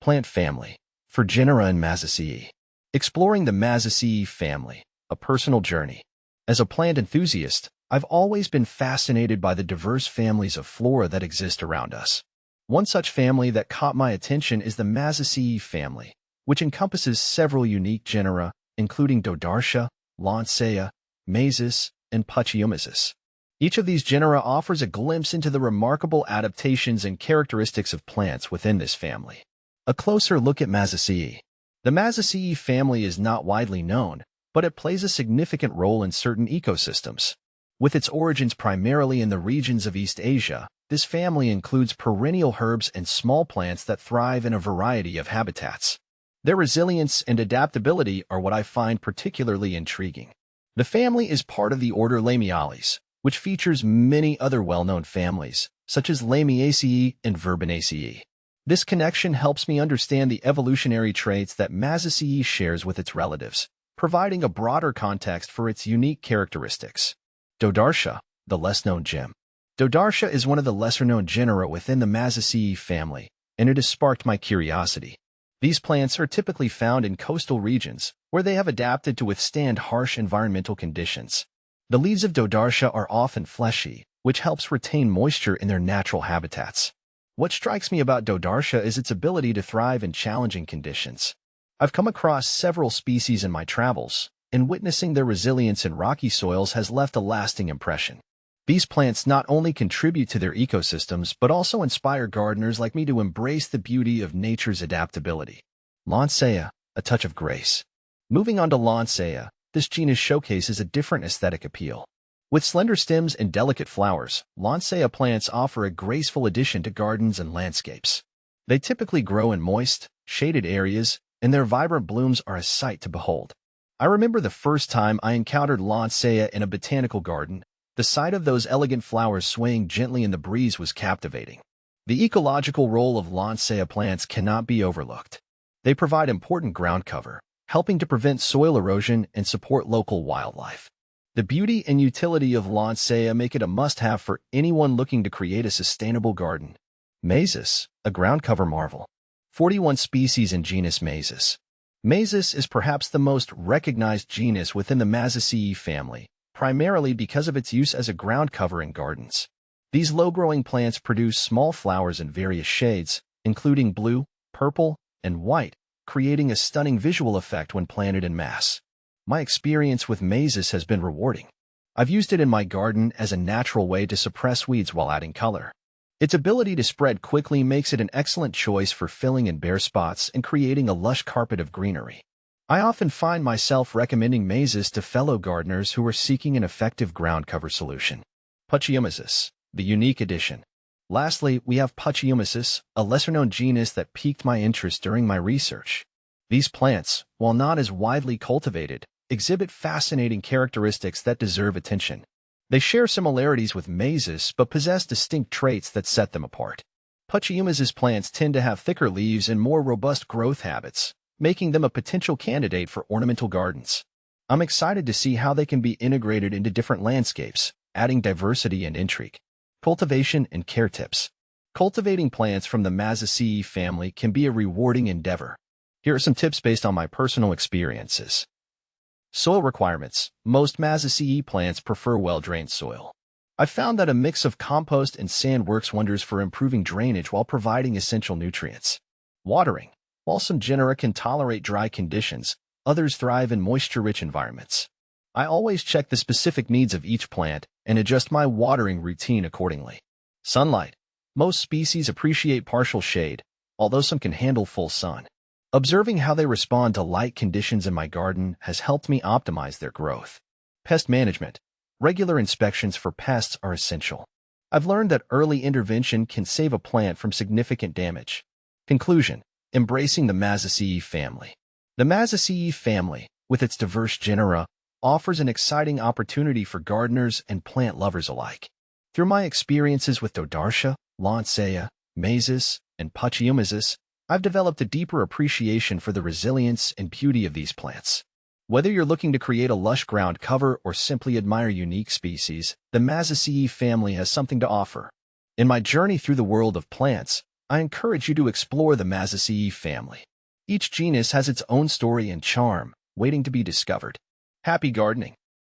Plant family for Genera and Mazaceae. Exploring the Mazaceae family, a personal journey. As a plant enthusiast, I've always been fascinated by the diverse families of flora that exist around us. One such family that caught my attention is the Mazaceae family, which encompasses several unique genera, including Dodartia, Lancea, Mazaceae, and Pachyumesis. Each of these genera offers a glimpse into the remarkable adaptations and characteristics of plants within this family. A closer look at Mazaceae. The Mazaceae family is not widely known, but it plays a significant role in certain ecosystems. With its origins primarily in the regions of East Asia, this family includes perennial herbs and small plants that thrive in a variety of habitats. Their resilience and adaptability are what I find particularly intriguing. The family is part of the order Lamiales, which features many other well-known families, such as Lamiaceae and Verbenaceae. This connection helps me understand the evolutionary traits that Mazaceae shares with its relatives, providing a broader context for its unique characteristics. Dodartia, the less-known gem. Dodartia is one of the lesser-known genera within the Mazaceae family, and it has sparked my curiosity. These plants are typically found in coastal regions, where they have adapted to withstand harsh environmental conditions. The leaves of Dodartia are often fleshy, which helps retain moisture in their natural habitats. What strikes me about Dodartia is its ability to thrive in challenging conditions. I've come across several species in my travels, and witnessing their resilience in rocky soils has left a lasting impression. These plants not only contribute to their ecosystems, but also inspire gardeners like me to embrace the beauty of nature's adaptability. Lancea, a touch of grace. Moving on to Lancea, this genus showcases a different aesthetic appeal. With slender stems and delicate flowers, Lancea plants offer a graceful addition to gardens and landscapes. They typically grow in moist, shaded areas, and their vibrant blooms are a sight to behold. I remember the first time I encountered Lancea in a botanical garden. The sight of those elegant flowers swaying gently in the breeze was captivating. The ecological role of Lancea plants cannot be overlooked. They provide important ground cover, helping to prevent soil erosion and support local wildlife. The beauty and utility of Lancea make it a must-have for anyone looking to create a sustainable garden. Mazaceae, a ground cover marvel. 41 species in genus Mazaceae. Mazaceae is perhaps the most recognized genus within the Mazaceae family, primarily because of its use as a ground cover in gardens. These low-growing plants produce small flowers in various shades, including blue, purple, and white, creating a stunning visual effect when planted in mass. My experience with Mazaceae has been rewarding. I've used it in my garden as a natural way to suppress weeds while adding color. Its ability to spread quickly makes it an excellent choice for filling in bare spots and creating a lush carpet of greenery. I often find myself recommending Mazaceae to fellow gardeners who are seeking an effective ground cover solution. Pachyumesis, the unique addition. Lastly, we have Pachyumesis, a lesser-known genus that piqued my interest during my research. These plants, while not as widely cultivated, exhibit fascinating characteristics that deserve attention. They share similarities with Mazaceae but possess distinct traits that set them apart. Pachyumesis plants tend to have thicker leaves and more robust growth habits, making them a potential candidate for ornamental gardens. I'm excited to see how they can be integrated into different landscapes, adding diversity and intrigue. Cultivation and care tips. Cultivating plants from the Mazaceae family can be a rewarding endeavor. Here are some tips based on my personal experiences. Soil requirements. Most Mazaceae plants prefer well-drained soil. I've found that a mix of compost and sand works wonders for improving drainage while providing essential nutrients. Watering. While some genera can tolerate dry conditions, others thrive in moisture-rich environments. I always check the specific needs of each plant and adjust my watering routine accordingly. Sunlight. Most species appreciate partial shade, although some can handle full sun. Observing how they respond to light conditions in my garden has helped me optimize their growth. Pest management. Regular inspections for pests are essential. I've learned that early intervention can save a plant from significant damage. Conclusion. Embracing the Mazaceae family. The Mazaceae family, with its diverse genera, offers an exciting opportunity for gardeners and plant lovers alike. Through my experiences with Dodartia, Lancea, Mazaceae, and Pachyumesis, I've developed a deeper appreciation for the resilience and beauty of these plants. Whether you're looking to create a lush ground cover or simply admire unique species, the Mazaceae family has something to offer. In my journey through the world of plants, I encourage you to explore the Mazaceae family. Each genus has its own story and charm, waiting to be discovered. Happy gardening!